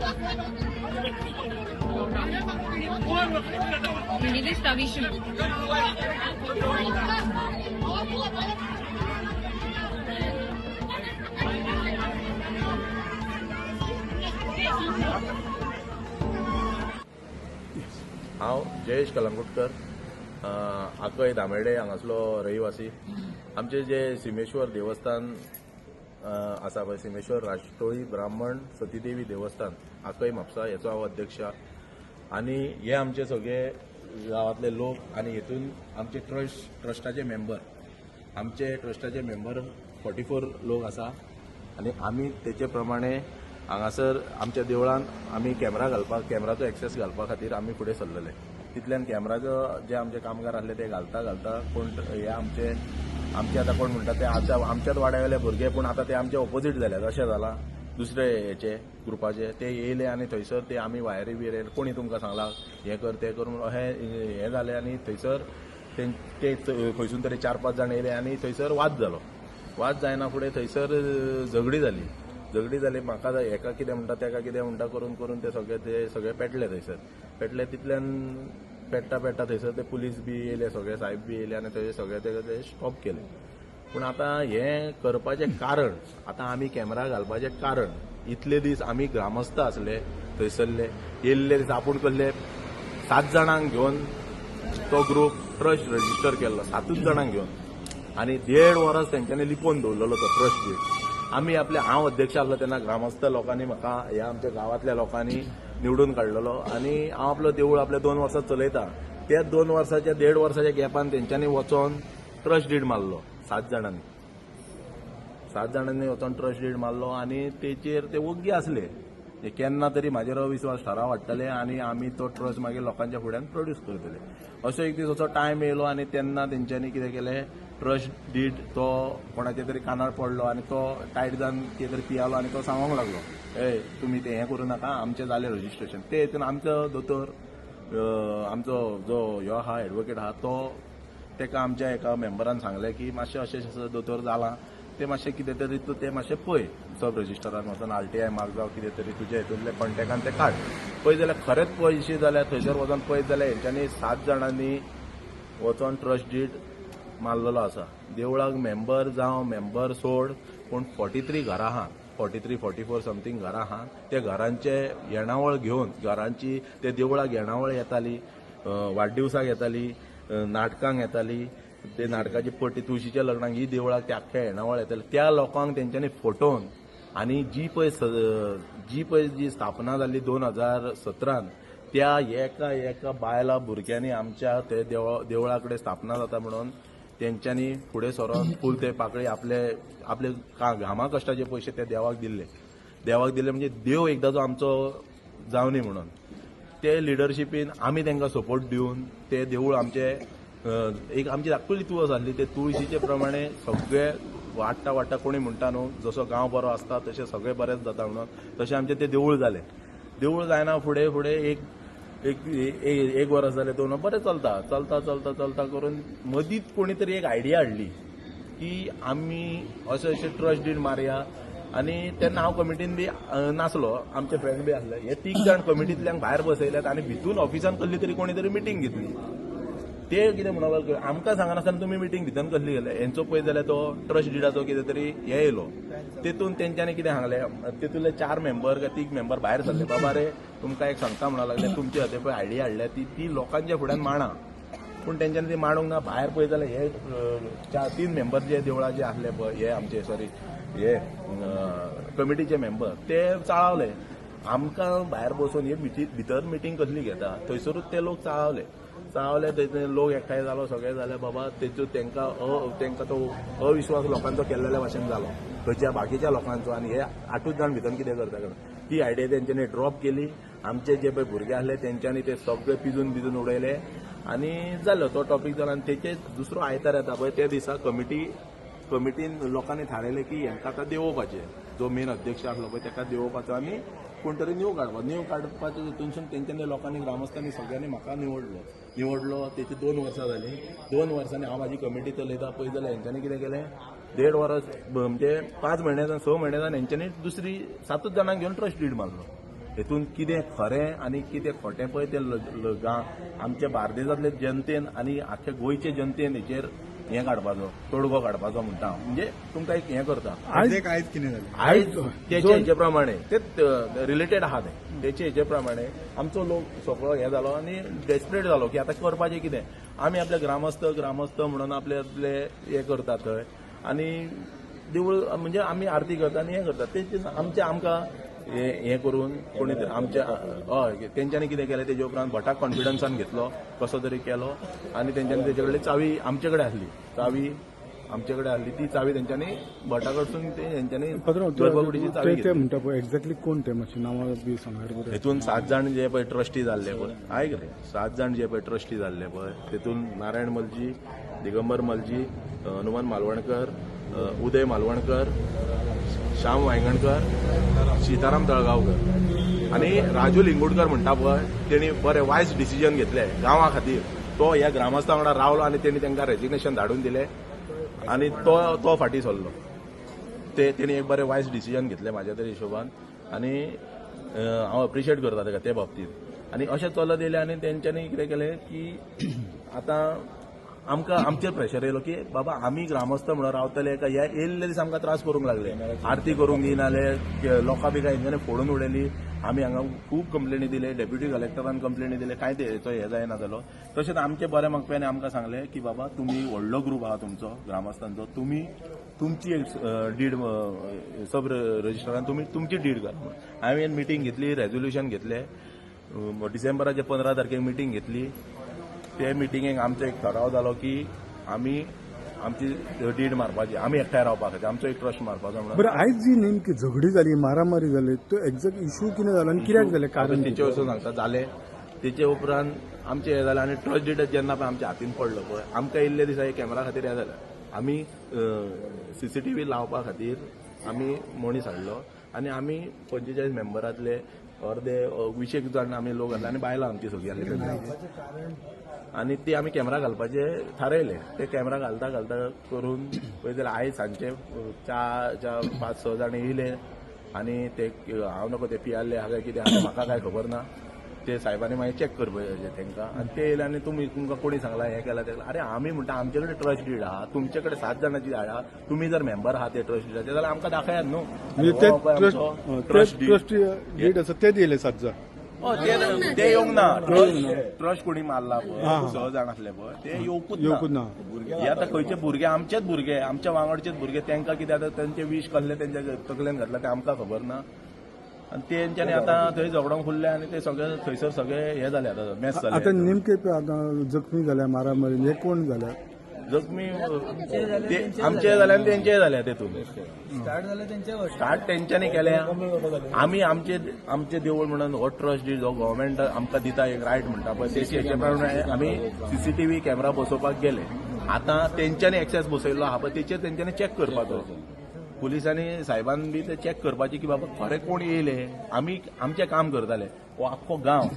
हांव जयेश कलंगुटकर, आकय दामेडे हांगासलो रहिवासी. आमचे जे सिमेश्वर देवस्थान आसा पळय, सिमेश्वर राष्ट्रोळी ब्राह्मण सतीदेवी देवस्थान आकय म्हापसा, हेचो हांव अध्यक्ष. आनी हे आमचे सगळे गांवांतले लोक आनी हेतून आमचे ट्रस्टाचे मेंबर 44 लोक आसा. आनी आमी तेचे प्रमाणे हांगासर आमच्या देवळान आमी कॅमेराचो एक्सेस घालपा खातीर आमी फुडें सरलेले. तितल्यान कॅमेराचो जे आमचे कामगार आसले ते घालता कोण हे आमचे आतां कोण म्हणटा ते आमच्याच वाड्यावेले भुरगे, पूण आतां ते आमचे ऑपोजीट जाल्यात. अशें जालां दुसरे हेचे ग्रुपाचे ते येयले आनी थंयसर ते आमी वायरी बियरी कोणी तुमकां सांगलां हें कर तें कर म्हणून अशें हें जालें. आनी थंयसर ते खंयसून तरी 4-5 जाण येयले आनी थंयसर वाद जालो. वाद जायना फुडें थंयसर झगडी जाली. म्हाका हेका कितें म्हणटा तेका कितें म्हणटा करून ते सगळे पेटले. थंयसर पेटले. तितल्यान पेट्टा थंयसर ते पुलीस बी येयले, सगळे साहेब बी येयले आनी थंय सगळे ते स्टॉप केले. पूण आतां हें करपाचें कारण, आतां आमी कॅमेरा घालपाचें कारण, इतले दीस आमी ग्रामस्थ आसले थंयसरले, येयल्ले दीस आपूण कसले 7 जाणांक घेवन तो ग्रूप ट्रस्ट रजिस्टर केल्लो, 7 जाणांक घेवन, आनी 1.5 वरां तेंच्यांनी लिपोवन दवरलेलो तो ट्रस्ट बी. आमी हांव अध्यक्ष आसलो तेन्ना ग्रामस्थ लोकांनी म्हाका ह्या आमच्या गांवांतल्या लोकांनी निवडून काडलेलो आनी हांव आपलो देवूळ आपले 2 वर्सां चलयता. त्या 2 वर्साच्या 1.5 वर्साच्या गॅपान तेंच्यांनी वचोन ट्रस्ट डीड मारलो. 7 जाणांनी वचोन ट्रस्ट डीड मारलो आनी तेचेर ते वग्गी आसले. केन्ना तरी म्हाजेर अविश्वास थाराव हाडटले आनी आमी तो ट्रस्ट मागीर लोकांच्या फुड्यान प्रोड्यूस करतले. असो एक दीस असो टायम येयलो आनी तेन्ना तेंच्यांनी कितें केलें, ट्रस्ट डीड तो कोणाच्या तरी कानार पडलो आनी तो टायट जावन कितें तरी पियालो आनी तो सांगूंक लागलो, तुमी तें हें करूं नाका, आमचें जालें रजिस्ट्रेशन. ते हेतून आमचो दोतोर, आमचो जो ह्यो आहा एडवोकेट आहा तो तेका आमच्या एका मेंबरान सांगलें की मातशें अशें दोतोर जालां, ते मातशें कितें तरी तूं तें मातशें पळय सब रजिस्टरान वचून RTI मार्क जावं कितें तरी तुजे हितूंतले कॉन्टेक्टान तें काड. पळय जाल्यार खरेंच पयशे जाल्यार थंयसर वचोन पळयत जाल्यार हेंच्यांनी 7 जाणांनी वचोन ट्रस्ट डीड मारलेलो आसा. देवळाक मेंबर जावं मेंबर सोड, पूण 43 घरां आहा, 44 समथींग घरां आहा. ते घरांचे येणावळ घेवन घरांची ते देवळाक येणावळ येताली, वाडदिवसाक येताली, नाटकांक येताली, ते नाटकाची पट्टी तुळशीच्या लग्नाक ही देवळाक ते आख्या येणावळ येताली. त्या लोकांक तेंच्यांनी फटोवन आनी जी पळय जी स्थापना जाल्ली 2017 त्या एका बायला भुरग्यांनी आमच्या ते देवळा कडेन स्थापना जाता म्हणून तेंच्यांनी फुडें सरोन फूल ते पाकळी आपले घामा कश्टाचे पयशे ते देवाक दिल्ले म्हणजे देव एकदांचो आमचो जावनी म्हणून ते लिडरशिपीन आमी तेंकां सपोर्ट दिवन ते देवूळ आमचे एक आमची धाकटुली तुळस आसली, ते तुळशीचे प्रमाणे सगळे वाडटा कोणी म्हणटा न्हू, जसो गांव बरो आसता तशें सगळें बरेंच जाता म्हणून तशें आमचें तें देवूळ जालें. देवूळ जायना फुडें एक वर्स जालें, 2 बरें चलता करून मदींच कोणी तरी एक आयडिया हाडली की आमी अशें ट्रस्ट डीड मारया. आनी तेन्ना हांव कमिटीन बी नासलो, आमचे फ्रेंड बी आसले. हे 3 जाण कमिटींतल्यान भायर बसयल्यात आनी भितून ऑफिसान कसली तरी कोणी तरी मिटींग घेतली. ते कितें म्हणूंक लागले, आमकां सांगनासतना तुमी मिटींग भितर कसली गेले. हेंचो पळयत जाल्यार तो ट्रस्ट डिडाचो कितें तरी हे येयलो. तेतून तेंच्यांनी कितें सांगलें, तेतूंतले 4 मेंबर काय 3 मेंबर भायर सरले. बाबा रे, तुमकां एक सांगता म्हणूंक लागले, तुमचे हाते पळय आयडिया हाडल्या ती लोकांच्या फुड्यान मांडा. पूण तेंच्यांनी ती मांडूंक ना. भायर पळयत जाल्यार हे 3 मेंबर जे देवळाचे आसले पळय, हे आमचे हे कमिटीचे मेंबर ते चाळावले. आमकां भायर बसून हे भितर मिटींग कसली घेता, थंयसरूच ते लोक चाळावले. थंय लोक एकठांय जालो, सगळे जाले. बाबा तेंकां तो अविश्वास लोकांचो केल्लेल्या भाशेन जालो, थंयच्या बाकीच्या लोकांचो. आनी हे 8 जाण भितर कितें करता ती आयडिया तेंच्यांनी ड्रॉप केली. आमचे जे पळय भुरगे आसले तेंच्यांनी ते सगळे पिजून उडयले आनी जालो तो टॉपीक जालो. आनी तेचे दुसरो आयतार येता पळय ते दिसा कमिटीन लोकांनी थारायलें की हेंकां आतां देंवोवपाचें. जो मेन अध्यक्ष आसलो पळय तेका देंवोवपाचो आनी कोण तरी न्यू काडपाचो. हितूनसून तेंच्यांनी लोकांनी ग्रामस्थांनी सगळ्यांनी म्हाका निवडलो. तेची 2 वर्सां जालीं. 2 वर्सांनी हांव म्हाजी कमिटी चलयता. पळय जाल्यार हेंच्यांनी कितें केलें, 1.5 वर्स म्हणजे 5 म्हयने जावन 6 म्हयने जावन हेंच्यांनी दुसरी 7 जाणांक घेवन ट्रस्ट डीड मारलो. हेतून कितें खरें आनी कितें खोटें पळय तें आमच्या बार्देजांतले जनतेन आनी आख्या गोंयचे जनतेन हेचेर हें काडपाचो तोडगो काडपाचो म्हणटा हांव. म्हणजे तुमकां एक हें करता आयज कितें जालें आयज तेचे हेचे प्रमाणे ते रिलेटेड आहा ते तेचे हेचे प्रमाणे आमचो लोक सगळो हे जालो आनी डेस्परेट जालो की आतां करपाचें कितें. आमी आपले ग्रामस्थ म्हणून आपले हे करतात थंय आनी देवूळ म्हणजे आमी आरती करता आनी हें करतात ते आमकां हे करून कोणी आमच्या हय तेंच्यांनी कितें केलें तेजे उपरांत भटाक कॉन्फिडन्सान घेतलो कसो तरी केलो आनी तेंच्यांनी तेजे कडेन चावी आमचे कडेन आसली आमचे कडेन आसली ती चावी तेंच्यांनी भटा कडसून तेंच्यांनी गर्भकुडीची चावी ते म्हणटा पळय एक्झॅक्टली कोण ते मातशें नांवां बी सांगात बरें. हेतून 7 जाण जे पळय ट्रस्टी जाल्ले पळय आयक रे 7 जाण जे पळय ट्रस्टी जाल्ले पळय तेतून नारायण मलजी, दिगंबर मलजी, हनुमान मालवणकर, उदय मालवणकर, श्याम वांयगणकर, सीताराम तळगांवकर आनी राजू लिंगूडकर म्हणटा पळय तेणी बरें वायज डिसिजन घेतले गांवा खातीर. तो ह्या ग्रामस्थां वांगडा रावलो आनी तेणी तांकां रेजिग्नेशन धाडून दिलें आनी तो फाटीं सरलो. तेणी एक बरें वायज डिसिजन घेतलें म्हाज्या तरी हिशोबान आनी हांव अप्रिशिएट करता ताका ते बाबतींत. आनी अशें चलत येयलें आनी तेंच्यांनी कितें केलें की आतां आमकां आमचेर प्रेशर येयलो की बाबा आमी ग्रामस्थ म्हणून रावतले काय हे येयल्ले दीस आमकां त्रास करूंक लागले. आरती करूंक दिनाले लोकां बी काय हेंच्यांनी फोडून उडयली. आमी हांगा खूब कंप्लेनी दिले, डेप्युटी कलेक्टरान कंप्लेनी दिले, कांय तेचो हे जायना जालो. तशेंच आमचे बरे मागप्यानी आमकां सांगलें की बाबा तुमी व्हडलो ग्रूप आहा तुमचो ग्रामस्थांचो, तुमी तुमची एक डीड सब रजिस्ट्रारान तुमी तुमची डीड करा म्हणून. हांवें मिटींग घेतली, रेझोल्युशन घेतलें, डिसेंबराचे 15 तारखेक मिटींग घेतली. ते मिटींगेक आमचो एक ठराव जालो की आमी आमची डीड मारपाची, आमी एकठांय रावपाक खातीर आमचो एक ट्रस्ट मारपाचो म्हणून. बरं आयज जी नेमकी झगडी जाली, मारामारी जाली, तो एक्झॅक्ट इशू कितें जालो आनी कित्याक जालें कारण तेचे वचून सांगता जालें. तेचे उपरांत आमचें हें जालें आनी ट्रस्ट डीड जेन्ना पळय आमच्या हातीन पडलो पळय आमकां इल्ले दिसा एक कॅमेरा खातीर हें जालें. आमी CCTV लावपा खातीर आमी मनीस हाडलो आनी आमी 45 मेंबरांतले अर्दे 20 जाण आमी लोक घातले आनी बायलां आमची सगळीं आसली आनी ती आमी कॅमेरा घालपाचे थारायले. ते कॅमेरा घालता करून पळय जाल्यार आयज सांजचे 5-6 जाण येयले आनी ते हांव नको ते पियाल्ले हांगा कितें आहा म्हाका काय खबर ना. ते साहेबांनी मागीर चॅक करपाचें तेंकां आनी ते येयले आनी तुमकां कोणी सांगला हें केलां तें. अरे आमी म्हणटा आमचे कडेन ट्रस्ट डीड आहा, तुमचे कडेन 7 जाणांची हाडा, तुमी जर मेंबर आहात ते ट्रस्ट डीडाचे जाल्यार आमकां दाखयात न्हू. ट्रस्ट डीड आसा ते दिले 7 जाण. ते येवंक ना. ट्रस्ट कोणी मारला पळय 6 जाण आसले पळय ते येवंकूच ना. हे आतां खंयचे भुरगे आमचेच भुरगे आमच्या वांगडचेच भुरगे तांकां कितें आतां तांचे विश कसले तेंच्या तकलेन घातला तें आमकां खबर ना. आनी तेंच्यांनी आतां थंय झगडोंक खुल्ले आनी ते सगळे थंयसर सगळे हे जाले आतां मॅस जाले. आतां नेमके आतां जखमी जाल्या मारामारी हे कोण जाल्या जखमी आमचे जाले आनी तेंचेय जाल्या. तेतून स्टार्ट तेंच्यांनी केल्या. आमी आमचे देवूळ म्हणून हो ट्रस्ट डीड जो गव्हर्मेंट आमकां दिता एक रायट म्हणटा पळय तेचे प्रमाणे आमी CCTV कॅमेरा बसोवपाक गेले. आतां तेंच्यांनी एक्सेस बसयल्लो आहा पळय तेचेर तेंच्यांनी चॅक करपाचो. पुलिसांनी साहेबान बी ते चॅक करपाचे की बाबा खरे कोण येयले. आमी आमचें काम करताले. हो आख्खो गांव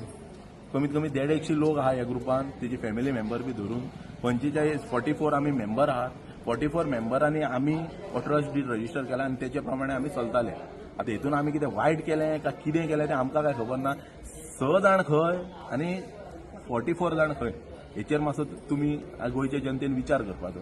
कमीत कमी 150 लोक आहा ह्या ग्रुपान, तेजी फॅमिली मेंबर बी धरून 44 आमी मेंबर आहात. 44 मेंबरांनी आमी हो ट्रस्ट डीड रजिस्टर केला आनी तेचे प्रमाणे आमी चलताले. आतां हेतून आमी कितें वायट केलें काय कितें केलें तें आमकां काय खबर ना. 6 जाण खंय आनी 44 जाण खंय हेचेर मातसो तुमी गोंयचे जनतेन विचार करपाचो.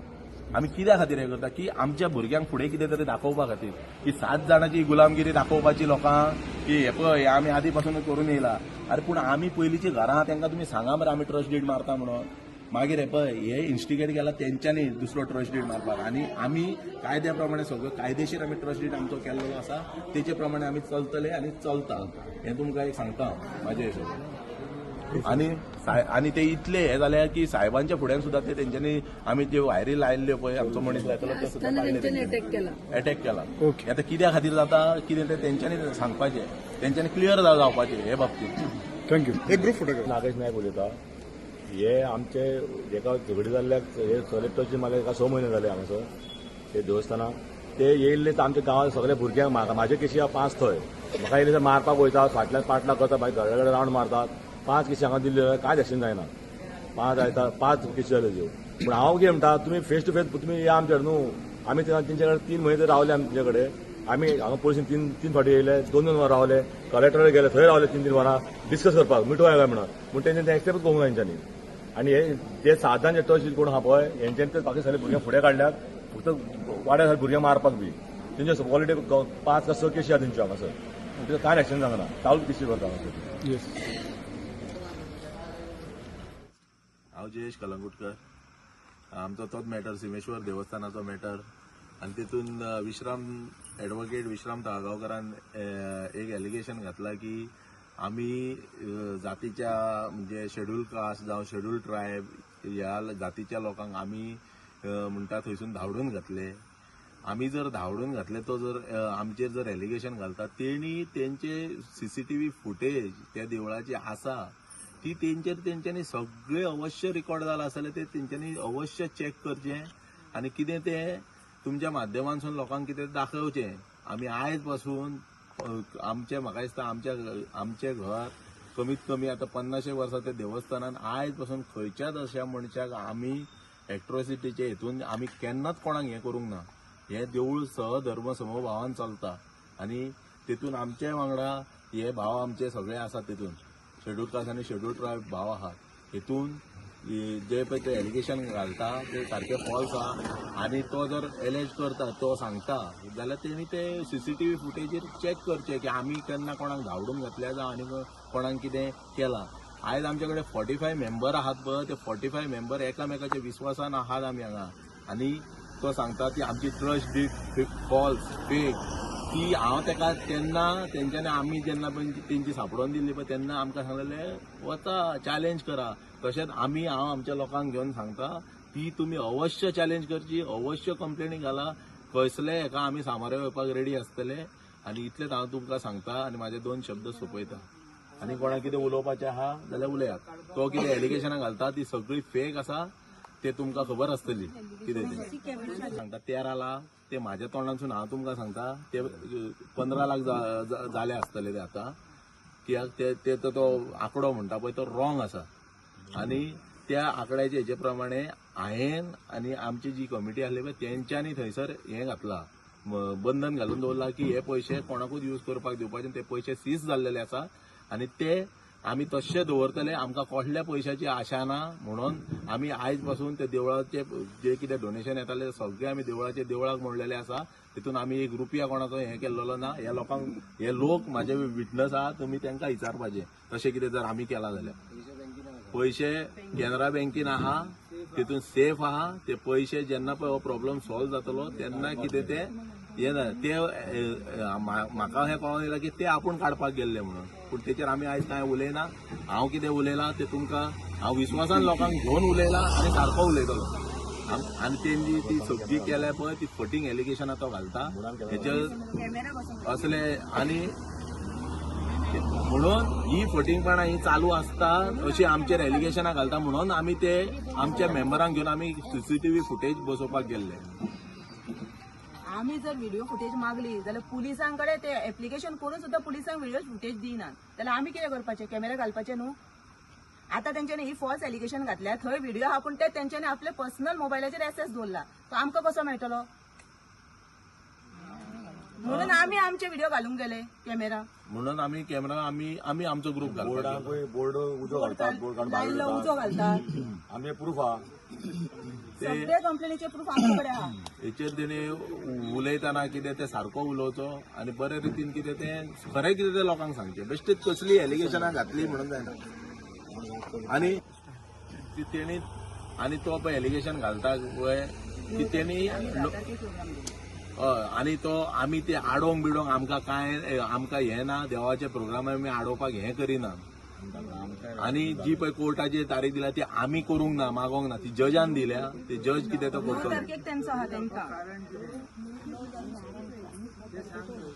आमी कित्या खातीर हें करता की आमच्या भुरग्यांक फुडें कितें तरी दाखोवपा खातीर की 7 जाणांची गुलामगिरी दाखोवपाची लोकांक की हे पळय हे आमी आदी पासून करून येयला. अरे पूण आमी पयलींची घरां आहा तेंकां तुमी सांगा मरे आमी ट्रस्ट डीड मारता म्हणून. मागीर हे पळय हे इन्स्टिगेट केला तेंच्यांनी दुसरो ट्रस्ट डीड मारपाक आनी आमी कायद्या प्रमाणे सगळो कायदेशीर आमी ट्रस्ट डीड आमचो केल्लो आसा तेचे प्रमाणे आमी चलतले आनी चलता. हें तुमकां एक सांगता म्हाजे हिशोबान. आनी ते इतले हे जाले की साहेबांच्या फुड्यान सुद्दां ते तेंच्यांनी आमी ज्यो वायरी लायल्ल्यो पळय आमचो मनीस लायतलो ते सुद्दां अटॅक केला. आतां कित्या खातीर जाता कितें ते तेंच्यांनी सांगपाचें, तेंच्यांनी क्लियर जावपाचें हे बाबतींत. थँक्यू. एक ग्रुप फोटो नागेश नायक उलयता. हे आमचे जेका झगडी जाल्ल्याक हे कलेक्टरचे म्हाका एका 6 म्हयने जाले हांगासर ते देवस्थानाक. ते येयल्ले आमच्या गांवांत सगळे भुरग्यांक म्हाजे केशी 5 थंय म्हाका येयले मारपाक वयता फाटल्यान पाटला करता मागीर घरा रावंड मारतात. 5 केशी हांगा दिल्ले कांय एक्शन जायना. 5 आयता 5 केशी जाल्यो ह्यो. पूण हांव कितें म्हणटा तुमी फेस टू फेस तुमी या आमचे न्हू. आमी तेंचे कडेन 3 म्हयने रावले आमचे कडेन आमी हांगा पोलिसीन तीन फावटी येयले, 2 वरां रावले, कलेक्टराक गेले, थंय रावले 3 वरां डिस्कस करपाक मिटोवया काय म्हणून. पूण तेंच्यांनी ते एक्सेप्ट करूंक ना तेंच्यांनी. आनी हे जे साधन जे टच कोण आहा पळय हेंच्यांनी तर बाकी सगळे भुरग्यांक फुडें काडल्यात, फक्त वाड्या सगळे भुरग्यांक मारपाक बी. तेंचे ऑलरेडी 5 का 6 केसी आहा तेंच्यो हांगासर. तें कांय एक्शन जावना, चालूच केसी करता हांगासर. येस. हांव जयेश कलंगुटकर. आमचो तोच मॅटर सिमेश्वर देवस्थानाचो मॅटर आनी तितून ॲडव्होकेट विश्राम ताळगांवकारान एक एलिगेशन घातला की आमी जातीच्या म्हणजे शेड्यूल कास्ट जावं शेड्यूल ट्रायब ह्या जातीच्या लोकांक आमी म्हणटा थंयसून धांवडून घातले. आमी जर धांवडून घातले तो जर आमचेर जर एलिगेशन घालता तेणी तेंचे सीसीटीव्ही फुटेज त्या देवळाची आसा ती तेंच्यांनी सगळे अवश्य रेकॉर्ड जाला आसले ते तेंच्यांनी अवश्य चॅक करचें आनी कितें तें तुमच्या माध्यमांतसून लोकांक कितें दाखोवचें. आमी आयज पासून म्हाका दिसता आमचें घर कमीत कमी आतां 50 वर्सां त्या देवस्थानान आयज पासून खंयच्याच अशा मनशाक आमी एट्रॉसिटीचे हितून आमी केन्नाच कोणाक हें करूंक ना. हें देवूळ सहधर्म समभावान चलता आनी तितून आमचे वांगडा हे भाव आमचे सगळे आसात. तितून शेड्यूल कास्ट आनी शेड्यूल ट्रायब भाव आहात. हितून जे पळय ते एलिगेशन घालता ते सारखे फॉल्स आहा आनी तो जर एलेज करता तो सांगता जाल्यार तेणी ते सीसीटीव्ही फुटेजीर चॅक करचे की आमी केन्ना कोणाक धांवडून घातल्या जावं आनी कोणाक कितें केलां. आयज आमचे कडेन 45 मेंबर आहात पळय ते 45 मेंबर एकामेकाच्या विस्वासान आहात आमी हांगा. आनी तो सांगता ती आमची ट्रस्ट डीड फॉल्स फेक ती हांव तेका तेन्ना तेंच्यांनी आमी जेन्ना तेंची सांपडोवन दिल्ली पळय तेन्ना आमकां सांगलेलें वचा चॅलेंज करा. तशेंच हांव आमच्या लोकांक घेवन सांगता ती तुमी अवश्य चॅलेंज करची, अवश्य कंप्लेनी घाला. कसले हेका आमी सामोरे वचपाक रेडी आसतले. आनी इतलेंच हांव तुमकां सांगता आनी म्हाजे 2 शब्द सोंपयता. आनी कोणाक कितें उलोवपाचें आहा जाल्यार उलयात. तो कितें एलिगेशनां घालता ती सगळी फेक आसा ते तुमकां खबर आसतली कितें तें सांगता. 13 लाख ते म्हाज्या तोंडानसून हांव तुमकां सांगता ते 15 लाख जाले आसतले ते आतां. कित्याक ते तो आंकडो म्हणटा पळय तो रॉंग आसा. आनी त्या आंकड्याचे हेचे प्रमाणे हांवें आनी आमची जी कमिटी आसली पळय तेंच्यांनी थंयसर हें घातलां बंधन घालून दवरला की हे पयशे कोणाकूच यूज करपाक दिवपाचे. ते पयशे सीज जाल्लेले आसा आनी ते आमी तशें दवरतले. आमकां कसल्या पयशाची आशा ना म्हणून आमी आयज पासून ते देवळाचे जे कितें डोनेशन येताले सगळे आमी देवळाक म्हणलेले आसा. तितून आमी 1 रुपया कोणाचो हें केल्लो ना. ह्या लोकांक हे लोक म्हाजे विटनस आहा तुमी तांकां विचारपाचें तशें कितें जर आमी केलां जाल्यार. पयशे कॅनरा बँकेन आहा तितून सेफ आहा. ते पयशे जेन्ना पळय हो प्रॉब्लेम सॉल्व जातलो तेन्ना कितें ते येना ते म्हाका हें कळोन येयलां की ते आपूण काडपाक गेल्ले म्हणून. पूण तेचेर आमी आयज कांय उलयना. हांव कितें उलयलां ते तुमकां हांव विश्वासान लोकांक घेवन उलयलां आनी सारको उलयतलो. आनी तेंची ती सगळी केल्या पळय ती फटींग एलिगेशनां तो घालता हेचे असले. आनी म्हणून ही फटींगपणां ही चालू आसता अशी आमचेर एलिगेशनां घालता म्हणून आमी ते आमच्या मेंबरांक घेवन आमी सीसीटीव्ही फुटेज बसोवपाक गेल्ले. आमी जर व्हिडिओ फुटेज मागली जाल्यार पुलिसांकडे ते एप्लिकेशन करून सुद्धा पुलिसांक व्हिडिओ फुटेज दिनात जाल्यार आमी कितें करपाचें कॅमेरा घालपाचे न्हू. आतां तेंच्यांनी ही फॉल्स एलिगेशन घातल्या थंय व्हिडिओ आहा पूण ते तेंच्यांनी आपले पर्सनल मोबायलाचेर एक्सेस दवरला तो आमकां कसो मेळटलो. म्हणून आमी आमचे व्हिडिओ घालूंक गेले कॅमेरा म्हणून आमी कॅमेरा आमी आमचो ग्रुप घालपाक बोर्ड उजो घालतात, बोर्ड काडून भायर लायलो उजो घालतात. आमी प्रूफ आहा सगळे कंप्लेनीचे प्रूफ आमचे कडेन आहा. हेचेर तेणी उलयतना कितें तें सारको उलोवचो आनी बरे रितीन कितें तें खरें कितें तें लोकांक सांगचें. बेश्टीच कसली एलिगेशनां घातली म्हणून जायना. आनी तेणी आनी तो पळय एलिगेशन घालता पळय की तेणी आनी तो आमी ते आडोवंक बिडोवंक आमकां हें ना. देवाचे प्रोग्राम आमी आडोवपाक हें करिना. आनी जी पळय कोर्टाची तारीख दिल्या ती आमी करूंक ना मागोंक ना. ती जजान दिल्या ते जज कितें तो करतलो. 9 तारखेक तेंचो आहा तेंकां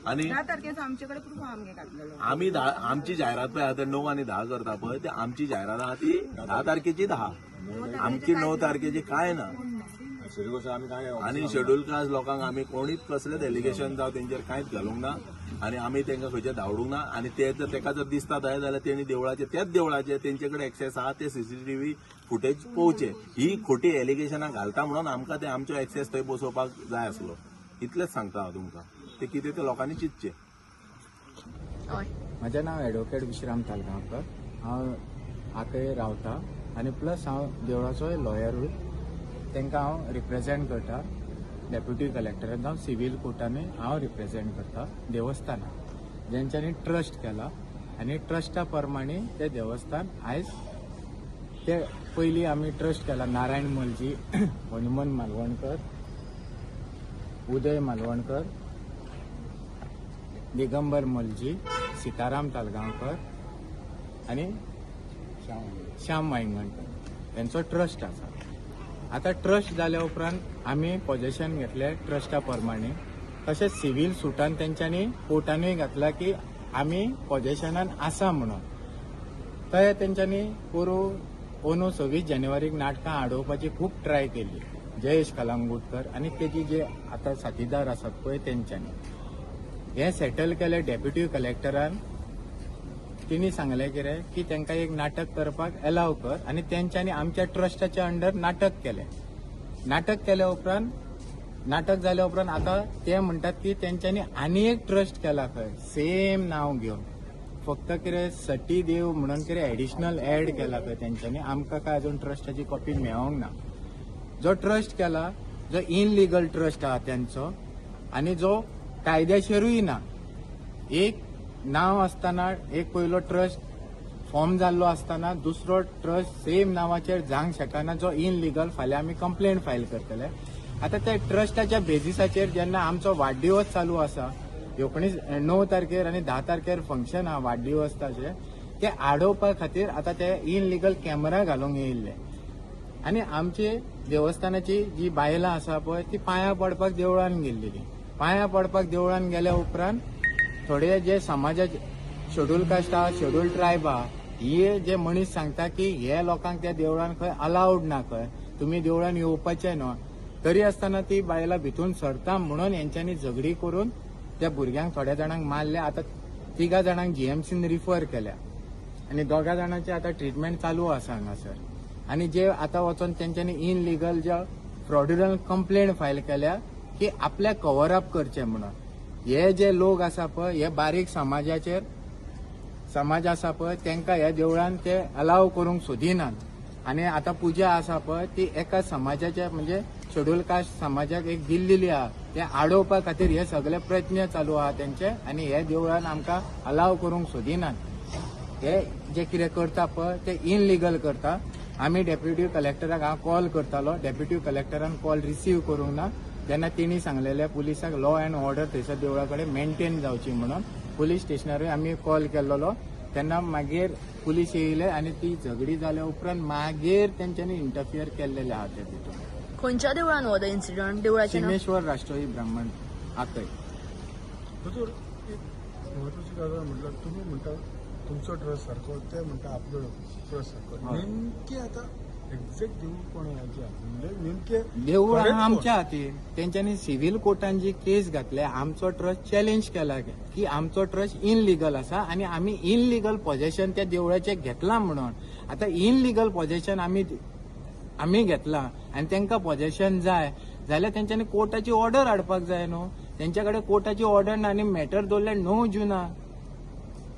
आनी 10 तारखेचो आमचे कडेन प्रूफ आमगे घातलेलो. आमी आमची जायरात पळय आतां 9 आनी 10 करता पळय ते आमची जायरात आहा ती 10 तारखेची 10 आमची 9 तारखेची कांय ना. आनी शेड्यूल कास्ट लोकांक आमी कोणीच कसलेच एलिगेशन जावं तेंचेर कांयच घालूंक ना आनी आमी तेंकां खंयचे धांवडूंक ना. आनी ते जर तेका जर दिसता थंय जाल्यार तेणी त्याच देवळाचे तेंचे कडेन एक्सेस आहा ते सीसीटीव्ही फुटेज पळोवचे. ही खोटी एलिगेशनां घालता म्हणून आमकां ते आमचो एक्सेस थंय बसोवपाक जाय आसलो. इतलेंच सांगता हांव तुमकां. ते कितें ते लोकांनी चिंतचें. म्हजें नांव एडवोकेट विश्राम तालगांवकर. हांव आकय रावतां आनी प्लस हांव देवळाचोय लॉयरूय. तांकां हांव रिप्रेझेंट करता. डेप्युटी कलेक्टरांत हांव सिव्हील कोर्टानूय हांव रिप्रेझेंट करता देवस्थानाक, जेंच्यांनी ट्रस्ट केला आनी ट्रस्टा प्रमाणे ते देवस्थान आयज ते पयलीं आमी ट्रस्ट केला नारायण मलजी, हनुमन मालवणकर, उदय मालवणकर, दिगंबर मलजी, सिताराम तालगांवकर आनी श्याम वांयगणकर यांचो ट्रस्ट आसा. आता ट्रस्ट जाल्या उपरांत आमी पोजेशन घेतले ट्रस्टा प्रमाणे. तशेंच सिव्हील सुटान तेंच्यांनी कोर्टानूय घातला की आमी पोजेशनान आसा म्हणून. थंय तेंच्यांनी अंदू 26 जानेवारीक नाटकां आडोवपाची खूब ट्राय केली, जयेश कलांगूटकर आनी तेजी जे आतां साथीदार आसात पळय तेंच्यांनी. हें सेटल केलें डेप्युटी कलेक्टरान. तिणी सांगलें कितें की तांकां एक नाटक करपाक अलाव कर आनी तेंच्यांनी आमच्या ट्रस्टाच्या अंडर नाटक केलें. नाटक केल्या उपरांत नाटक जाल्या उपरांत आतां ते म्हणटात की तेंच्यांनी आनी एक ट्रस्ट केला खंय सेम नांव घेवन. फक्त कितें सटी देव म्हणून कितें एडिशनल ऍड केला खंय तेंच्यांनी. आमकां काय अजून ट्रस्टाची कॉपी मेळोंक ना. जो ट्रस्ट केला जो इनलिगल ट्रस्ट आहा तेंचो आनी जो कायद्याशीरूय ना. एक नांव आसतना एक पयलो ट्रस्ट फॉर्म जाल्लो आसतना दुसरो ट्रस्ट सेम नांवाचेर जावंक शकना जो इनलिगल. फाल्यां आमी कंप्लेंट फायल करतले. आतां त्या ट्रस्टाच्या बेजिसाचेर जेन्ना आमचो वाडदिवस चालू आसा, 9 तारखेर आनी 10 तारखेर फंक्शन आहा वाडदिवसाचे, ते आडोवपा खातीर आतां ते इनलिगल कॅमेरा घालूंक येयल्ले. आनी आमची देवस्थानाची जी बायलां आसा पळय ती पांयां पडपाक देवळान गेल्लेली. पांयां पडपाक देवळान गेल्या उपरांत थोडे जे समाजाचे शेड्यूल कास्ट आहा, शेड्यूल ट्रायब आहा, हे जे मनीस सांगता की हे लोकांक त्या देवळान खंय अलाउड ना, खंय तुमी देवळान येवपाचें न्हय. तरी आसतना ती बायलां भितून सरता म्हणून हेंच्यांनी झगडी करून त्या भुरग्यांक थोड्या जाणांक मारले. आतां 3 जाणांक जीएमसीन रिफर केल्या आनी 2 जाणांची आतां ट्रिटमेंट चालू आसा हांगासर. आनी जे आतां वचोन तेंच्यांनी इनलिगल ज्या फ्रॉड्युलंट कंप्लेंट फायल केल्या की आपल्याक कव्हर अप करचें म्हणून. हे जे लोक आसा पळय हे बारीक समाज आसा पळय तांकां ह्या देवळान ते अलाव करूंक सोदिनात. आनी आतां पुजा आसा पळय ती एका समाजाच्या म्हणजे शेड्यूल कास्ट समाजाक एक दिल्लेली आहा. ते आडोवपा खातीर हे सगळे प्रयत्न चालू आहा तेंचे. आनी हे देवळान आमकां अलाव करूंक सोदिनात. हे जे कितें करता पळय ते इनलिगल करता. आमी डेप्युटी कलेक्टराक हांव कॉल करतालो. डेप्युटी कलेक्टरान कॉल रिसीव करूंक ना. जेन्ना तेणी सांगलेले पुलिसाक लॉ अँड ऑर्डर थंयसर देवळा कडेन मेंटेन जावची म्हणून पुलीस स्टेशनारूय आमी कॉल केल्लो. तेन्ना मागीर पुलीस येयले आनी ती झगडी जाल्या उपरांत मागीर तेंच्यांनी इंटरफियर केल्लेले आहा ते भितून. खंयच्या देवळान हो इन्सिडंट? देवळाचें नांव सिमेश्वर राष्ट्रोही ब्राह्मण आकय. हजूर एक महत्वाची गजाल म्हटल्यार तुम्ही म्हणटा तुमचो ट्रस्ट सारको, ते म्हणटा आपलो ट्रस्ट सारको. नेमके आता एक्झॅक्ट देऊळ कोण म्हणजे नेमके देवूळ आमच्या हातीर. तेंच्यांनी सिव्हील कोर्टान जी केस घातले आमचो ट्रस्ट चॅलेंज केला की आमचो ट्रस्ट इनलिगल आसा आनी आमी इनलिगल पोजेशन त्या देवळाचे घेतला म्हणून. आता इनलिगल पोजेशन आमी घेतला आनी तांकां पोजेशन जाय जाल्यार तेंच्यांनी कोर्टाची ऑर्डर हाडपाक जाय न्हू. तेंच्या कडेन कोर्टाची ऑर्डर ना आनी मॅटर दवरले 9 जुना.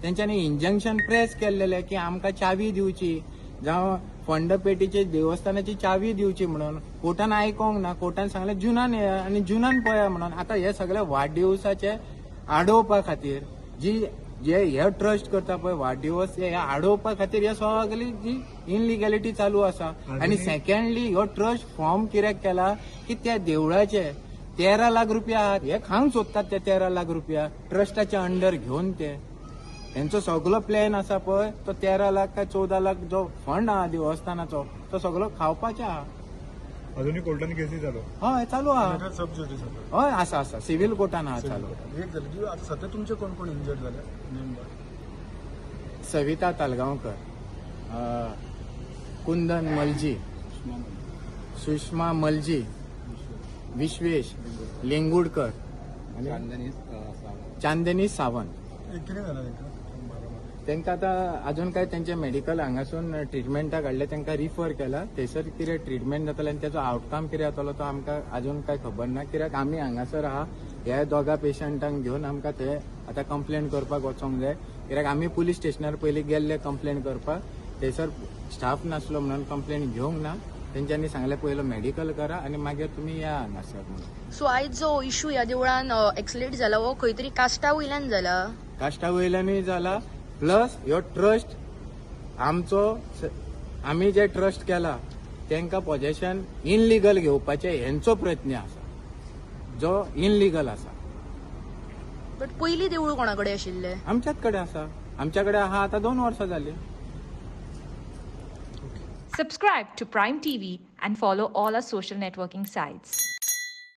तेंच्यांनी इंजंक्शन प्रेस केल्लेले की आमकां चावी दिवची जावं फंडपेटीचे देवस्थानाची चावी दिवची म्हणून. कोर्टान आयकोंक ना. कोर्टान सांगलें जुनान येया आनी जुनान पळया म्हणून. आता हे सगळे वाडदिवसाचे आडोवपा खातीर जे हे ट्रस्ट करता पळय वाडदिवस हे आडोवपा खातीर हे सगळी जी इनलिगॅलिटी चालू आसा. आनी सेकंडली ह्यो ट्रस्ट फॉर्म कित्याक केला की त्या देवळाचे 13 लाख रुपया आहात. हे खावंक सोदतात ते 13 लाख रुपया ट्रस्टाच्या अंडर घेवन. ते त्यांचो सगळो प्लॅन आसा पळय तो 13 लाख काय 14 लाख जो फंड आहा देवस्थानाचो तो सगळो खावपाचो आहा. अजूनही कोर्टाने केसी चालू हय चालू आहा. सबज्युडिस हय आसा सिव्हील कोर्टान आहा चालू. एक झालं की आता सध्या तुमचे कोण कोण इंजर्ड झाले नेमका? सविता तालगांवकर, कुंदन मलजी, सुषमा मलजी, विश्वेश लेंगुडकर आणि चांदनी सावंत. एक किती झाला तांकां आतां अजून काय त्यांचे मेडिकल हांगासून ट्रिटमेंटाक हाडले तांकां रिफर केला. थंयसर कितें ट्रिटमेंट जातलें आनी तेजो आउटकम कितें जातलो तो आमकां अजून काय खबर ना. कित्याक आमी हांगासर आहा ह्या दोगा पेशंटांक घेवन आमकां ते आतां कंप्लेंट करपाक वचोंक जाय कित्याक आमी पुलीस स्टेशनार पयलीं गेल्ले कंप्लेंट करपाक थंयसर स्टाफ नासलो म्हणून कंप्लेंट घेवंक ना तेंच्यांनी सांगलें पयलो मेडिकल करा आनी मागीर तुमी या हांगासर म्हणून. सो आयज जो इशू ह्या देवळान एक्सिडेंट जाला हो खंय तरी कास्टा वयल्यान जाला. कास्टा वयल्यानूय जाला प्लस ह्यो ट्रस्ट आमी जे ट्रस्ट केला तांकां पोजेशन इनलिगल घेवपाचे हेंचो प्रयत्न आसा जो इनलिगल आसा. बट पयलीं देवूळ कोणा कडेन आशिल्लें? आमच्याच कडेन आसा. आमच्या कडेन आहा आतां 2 वर्सां जालीं. Subscribe to Prime TV and follow all our social networking sites.